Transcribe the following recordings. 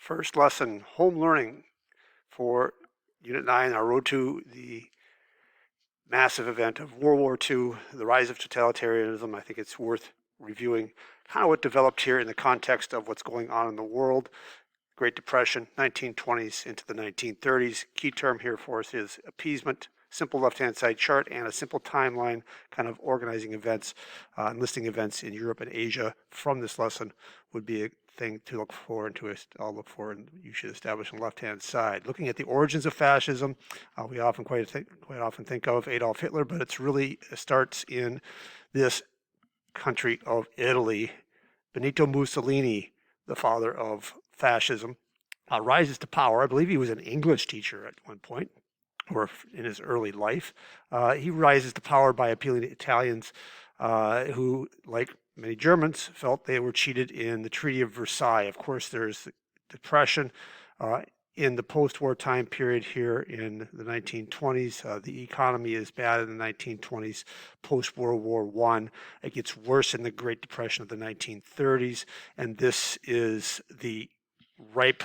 First lesson, home learning for Unit 9, our road to the massive event of World War II, the rise of totalitarianism. I think it's worth reviewing kind of what developed here in the context of what's going on in the world. Great Depression, 1920s into the 1930s. Key term here for us is appeasement. Simple left-hand side chart and a simple timeline kind of organizing events and listing events in Europe and Asia from this lesson would be a thing to look for and I'll look for, and you should establish on the left-hand side. Looking at the origins of fascism, we often quite often think of Adolf Hitler, but it's really starts in this country of Italy. Benito Mussolini, the father of fascism, rises to power. I believe he was an English teacher at one point, or in his early life. He rises to power by appealing to Italians who, like many Germans, felt they were cheated in the Treaty of Versailles. Of course, there's the Depression in the post-war time period here in the 1920s. The economy is bad in the 1920s, post-World War I. It gets worse in the Great Depression of the 1930s, and this is the ripe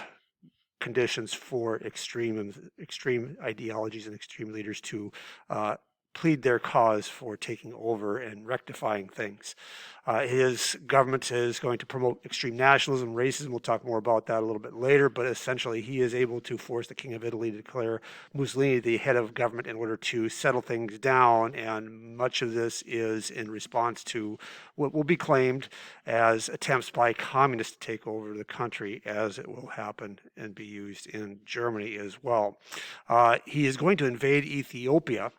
conditions for extreme ideologies and extreme leaders to plead their cause for taking over and rectifying things. His government is going to promote extreme nationalism, racism. We'll talk more about that a little bit later, but essentially he is able to force the King of Italy to declare Mussolini the head of government in order to settle things down, and much of this is in response to what will be claimed as attempts by communists to take over the country, as it will happen and be used in Germany as well. He is going to invade Ethiopia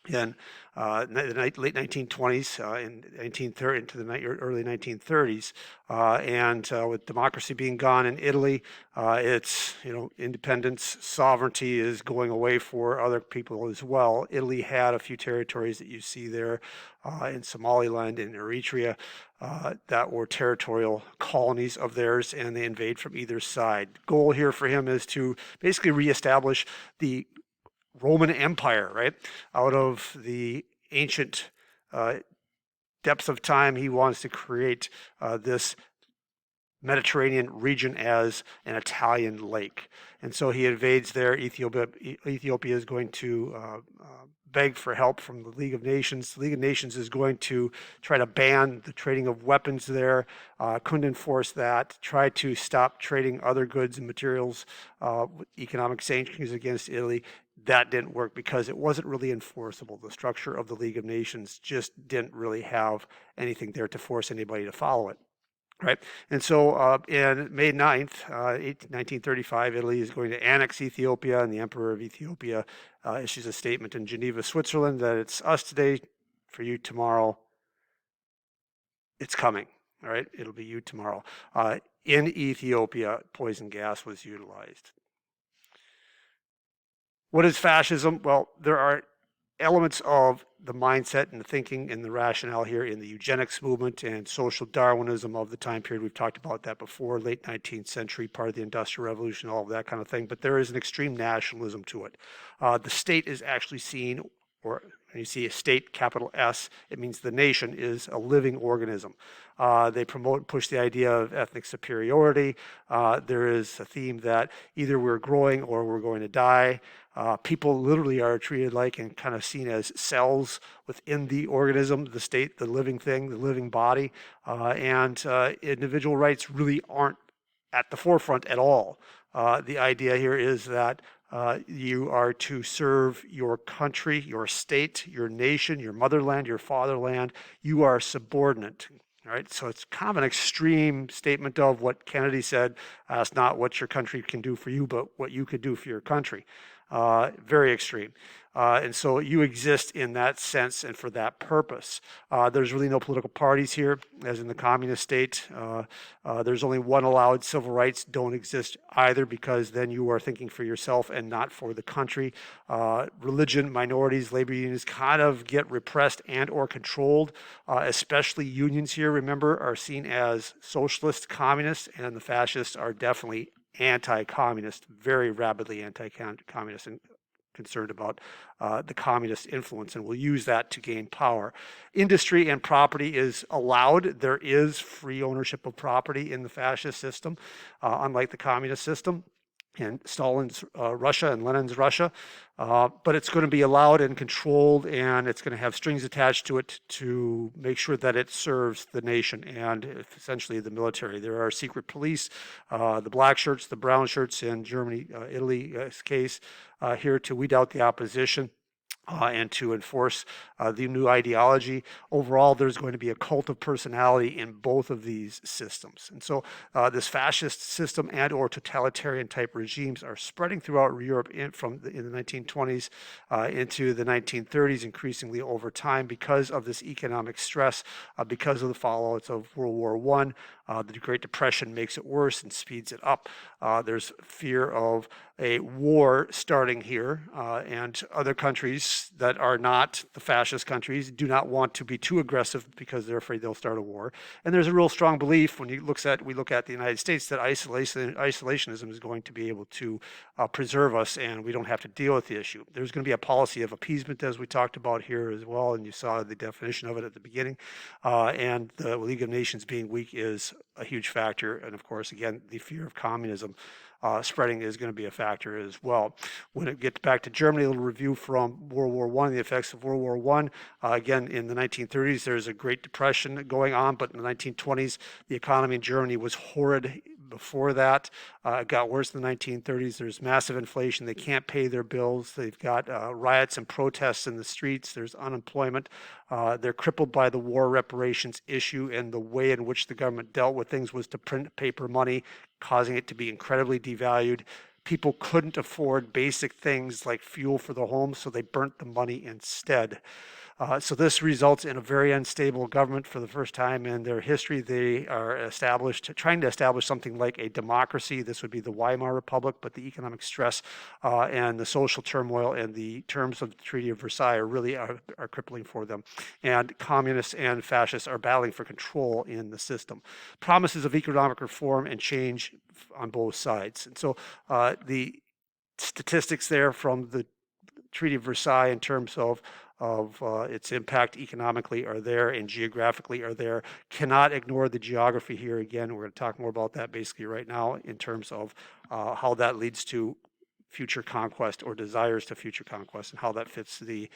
in the late 1920s, into the early 1930s, and with democracy being gone in Italy, its independence, sovereignty is going away for other people as well. Italy had a few territories that you see there in Somaliland and Eritrea that were territorial colonies of theirs, and they invade from either side. Goal here for him is to basically reestablish the Roman Empire, right? Out of the ancient depths of time, he wants to create this Mediterranean region as an Italian lake. And so he invades there. Ethiopia is going to beg for help from the League of Nations. The League of Nations is going to try to ban the trading of weapons there, couldn't enforce that, try to stop trading other goods and materials, economic sanctions against Italy. That didn't work because it wasn't really enforceable. The structure of the League of Nations just didn't really have anything there to force anybody to follow it. Right, and so in May 9th, 1935, Italy is going to annex Ethiopia, and the Emperor of Ethiopia issues a statement in Geneva, Switzerland, that it's us today, for you tomorrow. It's coming, all right? It'll be you tomorrow. In Ethiopia, poison gas was utilized. What is fascism? Well, there are elements of the mindset and the thinking and the rationale here in the eugenics movement and social Darwinism of the time period. We've talked about that before, late 19th century, part of the Industrial Revolution, all of that kind of thing, but there is an extreme nationalism to it. The state is actually seen, or when you see a state, capital S, it means the nation is a living organism. They promote and push the idea of ethnic superiority. There is a theme that either we're growing or we're going to die. People literally are treated like and kind of seen as cells within the organism, the state, the living thing, the living body, and individual rights really aren't at the forefront at all. The idea here is that you are to serve your country, your state, your nation, your motherland, your fatherland. You are subordinate. Right, so it's kind of an extreme statement of what Kennedy said. It's not what your country can do for you, but what you could do for your country. Very extreme. And so you exist in that sense and for that purpose. There's really no political parties here, as in the communist state. There's only one allowed. Civil rights don't exist either, because then you are thinking for yourself and not for the country. Religion, minorities, labor unions kind of get repressed and or controlled, especially unions here, remember, are seen as socialist, communist, and the fascists are definitely anti-communist, very rapidly anti-communist, and concerned about the communist influence and will use that to gain power. Industry and property is allowed. There is free ownership of property in the fascist system, unlike the communist system in Stalin's Russia and Lenin's Russia, but it's going to be allowed and controlled, and it's going to have strings attached to it to make sure that it serves the nation and essentially the military. There are secret police, the black shirts, the brown shirts in Germany, Italy's case, here to weed out the opposition. And to enforce the new ideology. Overall, there's going to be a cult of personality in both of these systems. And so this fascist system and or totalitarian type regimes are spreading throughout Europe in the 1920s into the 1930s, increasingly over time because of this economic stress, because of the fallouts of World War I. The Great Depression makes it worse and speeds it up. There's fear of a war starting here, and other countries that are not the fascist countries do not want to be too aggressive because they're afraid they'll start a war. And there's a real strong belief when we look at the United States that isolationism is going to be able to preserve us, and we don't have to deal with the issue. There's going to be a policy of appeasement, as we talked about here as well, and you saw the definition of it at the beginning. And the League of Nations being weak is a huge factor, and of course, again, the fear of communism spreading is going to be a factor as well. When it gets back to Germany, a little review from World War I, the effects of World War I. Again, in the 1930s, there's a Great Depression going on, but in the 1920s, the economy in Germany was horrid. Before that, it got worse in the 1930s. There's massive inflation. They can't pay their bills. They've got riots and protests in the streets. There's unemployment. They're crippled by the war reparations issue, and the way in which the government dealt with things was to print paper money, causing it to be incredibly devalued. People couldn't afford basic things like fuel for the home, so they burnt the money instead. So this results in a very unstable government for the first time in their history. They are trying to establish something like a democracy. This would be the Weimar Republic, but the economic stress and the social turmoil and the terms of the Treaty of Versailles are crippling for them. And communists and fascists are battling for control in the system. Promises of economic reform and change on both sides. And so the statistics there from the Treaty of Versailles in terms of its impact economically are there and geographically are there. Cannot ignore the geography here. Again, we're going to talk more about that basically right now in terms of how that leads to future conquest or desires to future conquest and how that fits the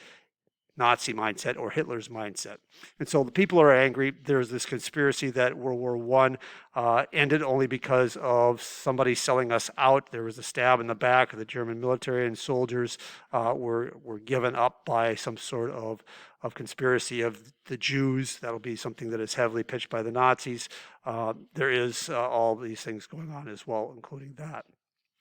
Nazi mindset or Hitler's mindset. And so the people are angry. There's this conspiracy that World War I ended only because of somebody selling us out. There was a stab in the back of the German military, and soldiers were given up by some sort of conspiracy of the Jews. That'll be something that is heavily pitched by the Nazis. There is all these things going on as well, including that.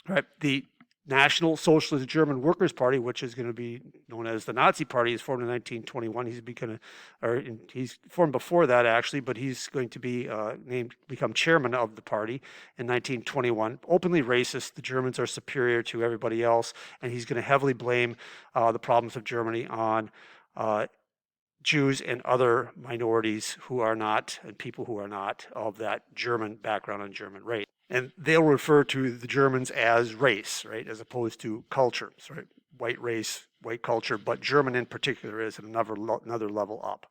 All right, the National Socialist German Workers' Party, which is going to be known as the Nazi Party, is formed in 1921. He's formed before that actually, but he's going to be become chairman of the party in 1921. Openly racist. The Germans are superior to everybody else, and he's going to heavily blame the problems of Germany on Jews and other minorities who are not, and people who are not of that German background and German race. And they'll refer to the Germans as race, right, as opposed to culture. So, right, white race, white culture, but German in particular is at another level up.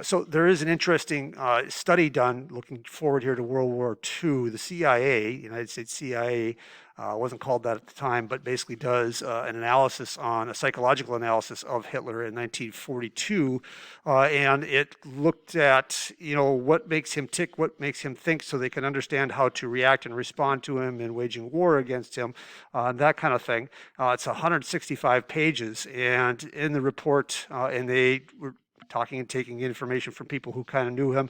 So there is an interesting study done looking forward here to World War II. The CIA, United States CIA, wasn't called that at the time, but basically does a psychological analysis of Hitler in 1942, and it looked at what makes him tick, what makes him think, so they can understand how to react and respond to him in waging war against him, that kind of thing. It's 165 pages, and in the report, and they were talking and taking information from people who kind of knew him.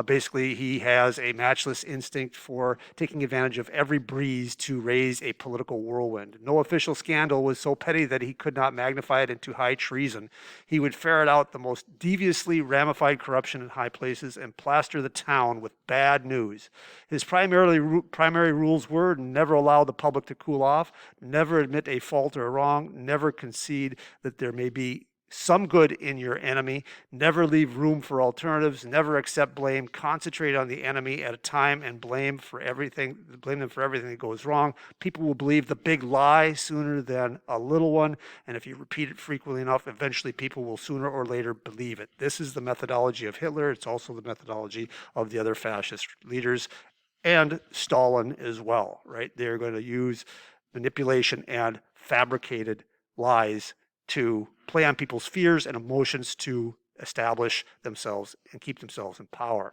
Basically, he has a matchless instinct for taking advantage of every breeze to raise a political whirlwind. No official scandal was so petty that he could not magnify it into high treason. He would ferret out the most deviously ramified corruption in high places and plaster the town with bad news. His primary rules were never allow the public to cool off, never admit a fault or a wrong, never concede that there may be some good in your enemy, never leave room for alternatives, never accept blame, concentrate on the enemy at a time and blame them for everything that goes wrong. People will believe the big lie sooner than a little one, and if you repeat it frequently enough, eventually people will sooner or later believe it. This is the methodology of Hitler. It's also the methodology of the other fascist leaders and Stalin as well, right? They're going to use manipulation and fabricated lies to play on people's fears and emotions to establish themselves and keep themselves in power.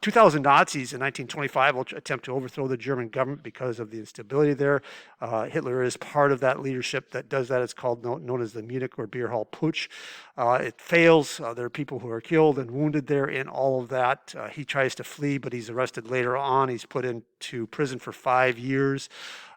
2,000 Nazis in 1925 will attempt to overthrow the German government because of the instability there. Hitler is part of that leadership that does that. It's called known as the Munich or Beer Hall Putsch. It fails. There are people who are killed and wounded there in all of that. He tries to flee, but he's arrested later on. He's put into prison for 5 years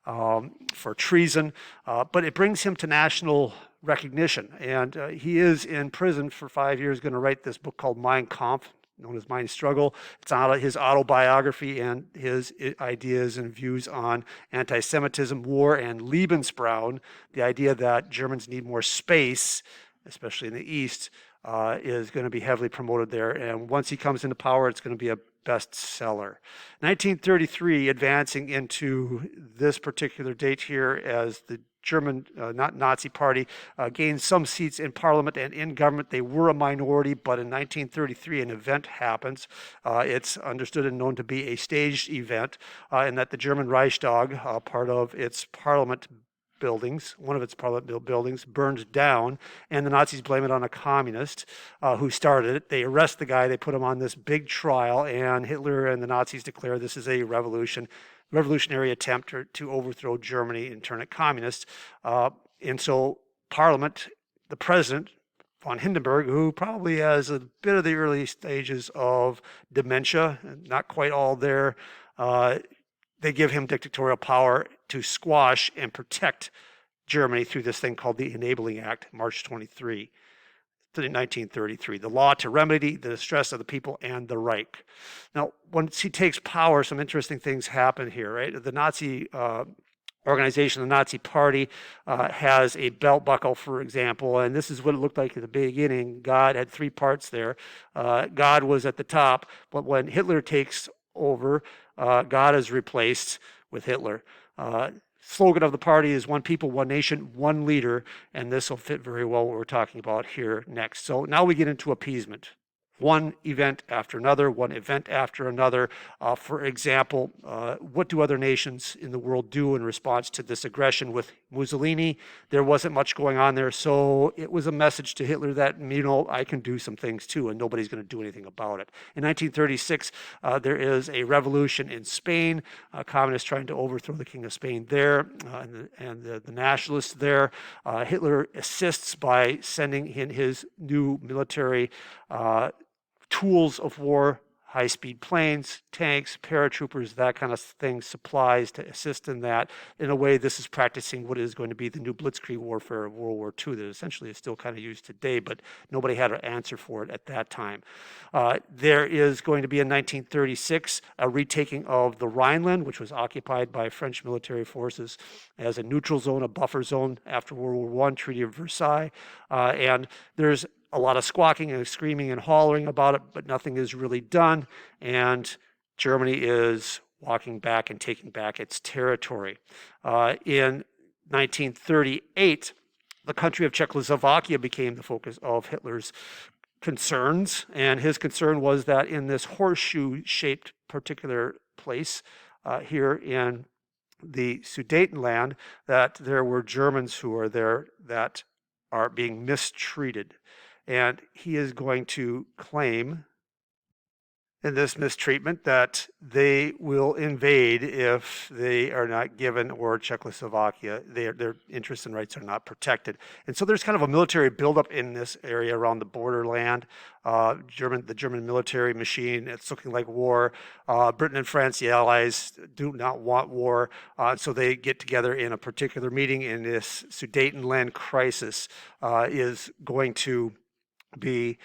for treason, but it brings him to national recognition. And he is in prison for 5 years, going to write this book called Mein Kampf, known as Mein Struggle. It's on his autobiography and his ideas and views on anti-Semitism, war, and Lebensraum, the idea that Germans need more space, especially in the East, is going to be heavily promoted there. And once he comes into power, it's going to be a bestseller. 1933, advancing into this particular date here as the German Nazi Party gained some seats in parliament and in government. They were a minority, but in 1933 an event happens. It's understood and known to be a staged event, and that the German Reichstag, part of its parliament buildings, one of its parliament buildings, burned down, and the Nazis blame it on a communist who started it. They arrest the guy, they put him on this big trial, and Hitler and the Nazis declare this is a revolutionary attempt to overthrow Germany and turn it communist. And so Parliament, the president, von Hindenburg, who probably has a bit of the early stages of dementia, not quite all there, they give him dictatorial power to squash and protect Germany through this thing called the Enabling Act, March 23, 1933, the law to remedy the distress of the people and the Reich. Now, once he takes power, some interesting things happen here, right? The Nazi organization, the Nazi Party, has a belt buckle, for example, and this is what it looked like at the beginning. God had three parts there. God was at the top, but when Hitler takes over, God is replaced with Hitler. Slogan of the party is one people, one nation, one leader, and this will fit very well what we're talking about here next. So now we get into appeasement. One event after another, one event after another. For example, what do other nations in the world do in response to this aggression? With Mussolini, there wasn't much going on there, so it was a message to Hitler that, I can do some things too, and nobody's going to do anything about it. In 1936, there is a revolution in Spain, communists trying to overthrow the King of Spain there, and the nationalists there. Hitler assists by sending in his new military tools of war, high-speed planes, tanks, paratroopers, that kind of thing, supplies to assist in that. In a way, this is practicing what is going to be the new blitzkrieg warfare of World War II that essentially is still kind of used today, but nobody had an answer for it at that time. There is going to be in 1936 a retaking of the Rhineland, which was occupied by French military forces as a neutral zone, a buffer zone after World War I, Treaty of Versailles. And there's a lot of squawking and screaming and hollering about it, but nothing is really done. And Germany is walking back and taking back its territory. In 1938, the country of Czechoslovakia became the focus of Hitler's concerns. And his concern was that in this horseshoe-shaped particular place here in the Sudetenland, that there were Germans who are there that are being mistreated. And he is going to claim in this mistreatment that they will invade if they are not given, or Czechoslovakia, their interests and rights are not protected. And so there's kind of a military buildup in this area around the borderland. The German military machine, it's looking like war. Britain and France, the Allies, do not want war. So they get together in a particular meeting, and this Sudetenland crisis is going to be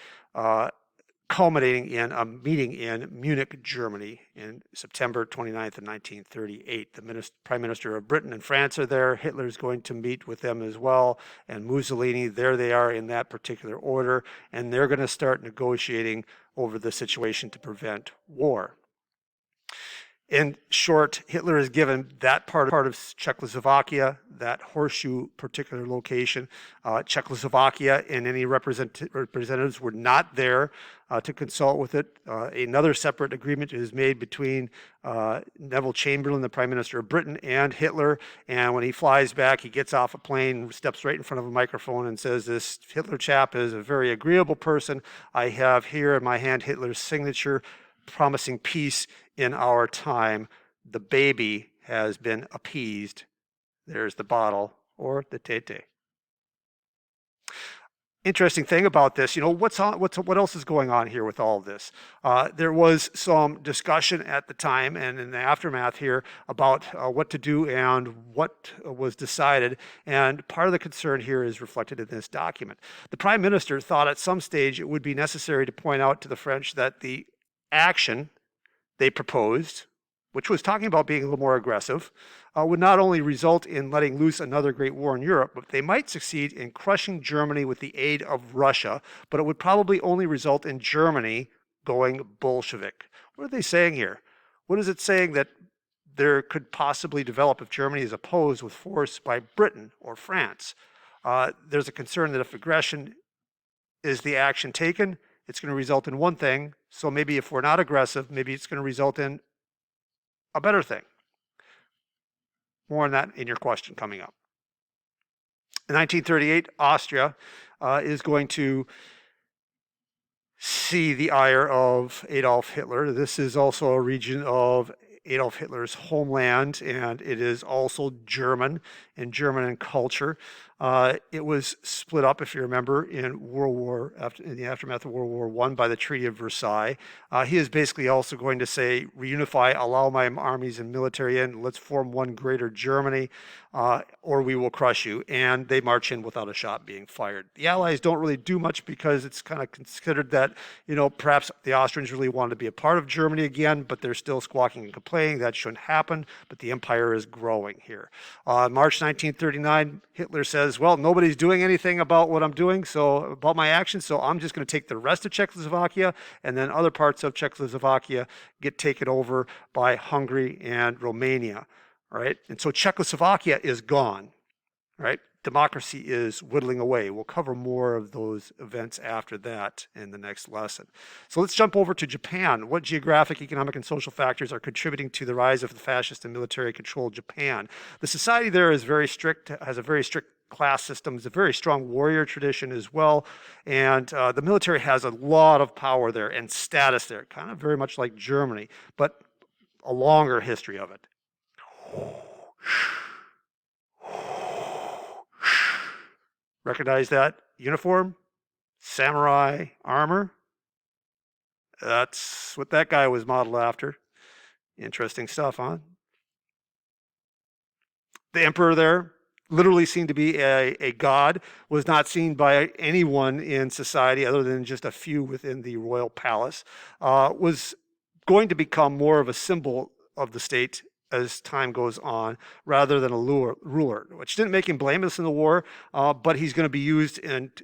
culminating in a meeting in Munich, Germany in September 29th of 1938. The Prime Minister of Britain and France are there. Hitler's going to meet with them as well. And Mussolini, there they are in that particular order. And they're going to start negotiating over the situation to prevent war. In short, Hitler is given that part of Czechoslovakia, that horseshoe particular location. Czechoslovakia and any representatives were not there to consult with it. Another separate agreement is made between Neville Chamberlain, the Prime Minister of Britain, and Hitler. And when he flies back, he gets off a plane, steps right in front of a microphone and says, "This Hitler chap is a very agreeable person. I have here in my hand Hitler's signature promising peace in our time. The baby has been appeased. There's the bottle," or the tete. Interesting thing about this, what else is going on here with all of this? There was some discussion at the time and in the aftermath here about what to do and what was decided. And part of the concern here is reflected in this document. The Prime Minister thought at some stage it would be necessary to point out to the French that the action they proposed, which was talking about being a little more aggressive, would not only result in letting loose another great war in Europe, but they might succeed in crushing Germany with the aid of Russia, but it would probably only result in Germany going Bolshevik. What are they saying here? What is it saying that there could possibly develop if Germany is opposed with force by Britain or France? There's a concern that if aggression is the action taken, it's going to result in one thing. So maybe if we're not aggressive, maybe it's going to result in a better thing. More on that in your question coming up. In 1938, Austria is going to see the ire of Adolf Hitler. This is also a region of Adolf Hitler's homeland, and it is also German and German in culture. It was split up, if you remember, in the aftermath of World War I by the Treaty of Versailles. He is basically also going to say, reunify, allow my armies and military in, let's form one greater Germany, or we will crush you. And they march in without a shot being fired. The Allies don't really do much because it's kind of considered that, perhaps the Austrians really wanted to be a part of Germany again, but they're still squawking and complaining. That shouldn't happen, but the empire is growing here. March 1939, Hitler says, well, nobody's doing anything about what I'm doing, about my actions, so I'm just going to take the rest of Czechoslovakia, and then other parts of Czechoslovakia get taken over by Hungary and Romania, right? And so Czechoslovakia is gone, right? Democracy is whittling away. We'll cover more of those events after that in the next lesson. So let's jump over to Japan. What geographic, economic, and social factors are contributing to the rise of the fascist and military-controlled Japan? The society there is very strict, has a very strict class system, is a very strong warrior tradition as well, and the military has a lot of power there and status there, kind of very much like Germany, but a longer history of it. Recognize that uniform? Samurai armor? That's what that guy was modeled after. Interesting stuff, huh? The emperor there, literally seen to be a god, was not seen by anyone in society other than just a few within the royal palace, was going to become more of a symbol of the state as time goes on, rather than a ruler, which didn't make him blameless in the war, but he's going to be used and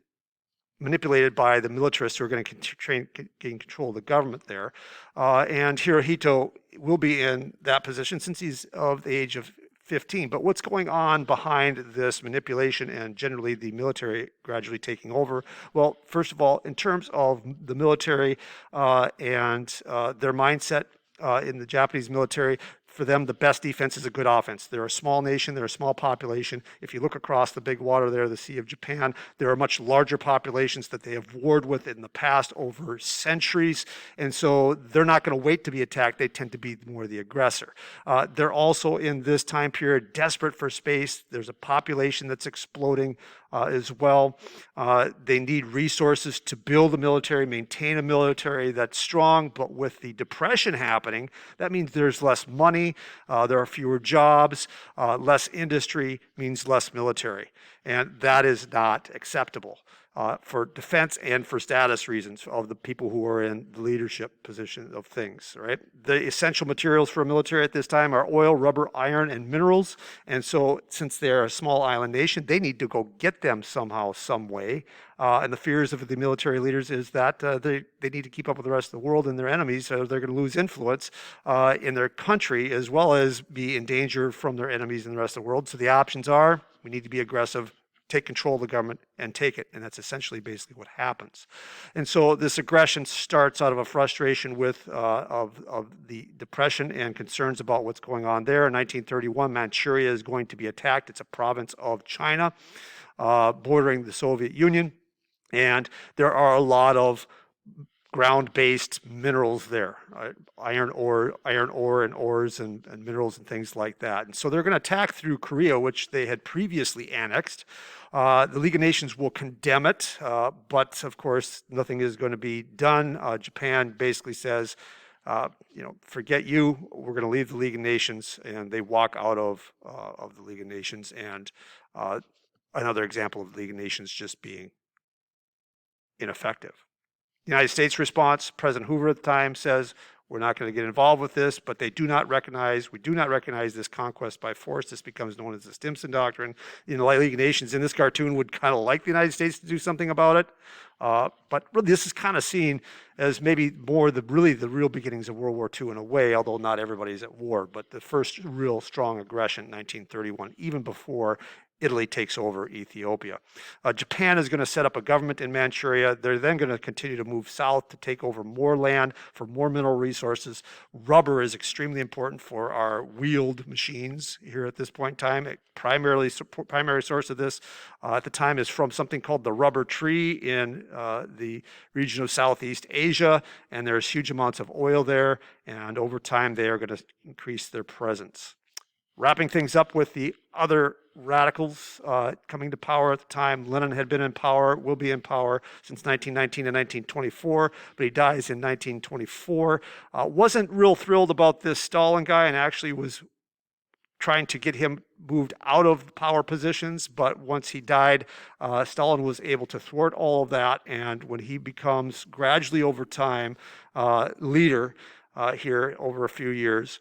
manipulated by the militarists who are going to gain control of the government there. And Hirohito will be in that position since he's of the age of 15. But what's going on behind this manipulation and generally the military gradually taking over? Well, first of all, in terms of the military and their mindset in the Japanese military, for them, the best defense is a good offense. They're a small nation. They're a small population. If you look across the big water there, the Sea of Japan, there are much larger populations that they have warred with in the past over centuries. And so they're not going to wait to be attacked. They tend to be more the aggressor. They're also in this time period desperate for space. There's a population that's exploding as well. They need resources to build a military, maintain a military that's strong, but with the depression happening, that means there's less money, there are fewer jobs, less industry means less military, and that is not acceptable. for defense and for status reasons of the people who are in the leadership position of things, right? The essential materials for a military at this time are oil, rubber, iron, and minerals. And so since they're a small island nation, they need to go get them somehow, some way. And the fears of the military leaders is that they need to keep up with the rest of the world and their enemies, so they're going to lose influence in their country as well as be in danger from their enemies in the rest of the world. So the options are, we need to be aggressive, take control of the government and take it. And that's essentially basically what happens. And so this aggression starts out of a frustration with of the depression and concerns about what's going on there. In 1931, Manchuria is going to be attacked. It's a province of China, bordering the Soviet Union. And there are a lot of ground-based minerals there, iron ore and ores and minerals and things like that. And so they're going to attack through Korea, which they had previously annexed. The League of Nations will condemn it, but of course nothing is going to be done. Japan basically says, forget you, we're going to leave the League of Nations, and they walk out of the League of Nations. And another example of the League of Nations just being ineffective. The United States response, President Hoover at the time says, we're not going to get involved with this, but we do not recognize this conquest by force. This becomes known as the Stimson Doctrine. The League of Nations in this cartoon would kind of like the United States to do something about it. But really, this is kind of seen as maybe more the real beginnings of World War II in a way, although not everybody's at war, but the first real strong aggression in 1931, even before Italy takes over Ethiopia. Japan is going to set up a government in Manchuria. They're then going to continue to move south to take over more land for more mineral resources. Rubber is extremely important for our wheeled machines here at this point in time. Primary source of this at the time is from something called the rubber tree in the region of Southeast Asia, and there's huge amounts of oil there, and over time they are going to increase their presence. Wrapping things up with the other radicals coming to power at the time. Lenin had been in power, will be in power since 1919 to 1924, but he dies in 1924. Wasn't real thrilled about this Stalin guy and actually was trying to get him moved out of power positions, but once he died, Stalin was able to thwart all of that, and when he becomes gradually over time leader here over a few years,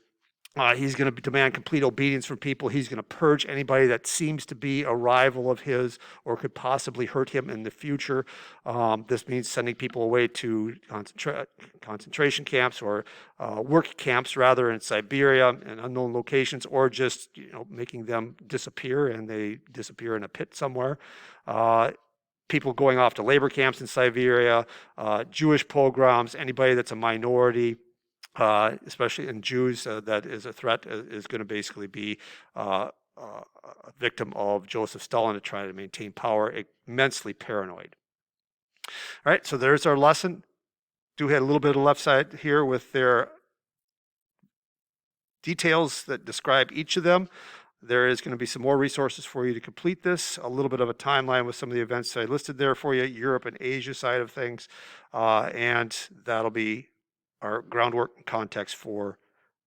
he's going to demand complete obedience from people. He's going to purge anybody that seems to be a rival of his or could possibly hurt him in the future. This means sending people away to concentration camps or work camps, rather, in Siberia and unknown locations, or just making them disappear, and they disappear in a pit somewhere. People going off to labor camps in Siberia, Jewish pogroms, anybody that's a minority, especially in Jews, that is a threat, is going to basically be a victim of Joseph Stalin to try to maintain power, immensely paranoid. All right, so there's our lesson. Do have a little bit of the left side here with their details that describe each of them. There is going to be some more resources for you to complete this, a little bit of a timeline with some of the events I listed there for you, Europe and Asia side of things, and that'll be our groundwork and context for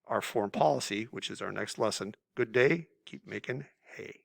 our foreign policy, which is our next lesson. Good day. Keep making hay.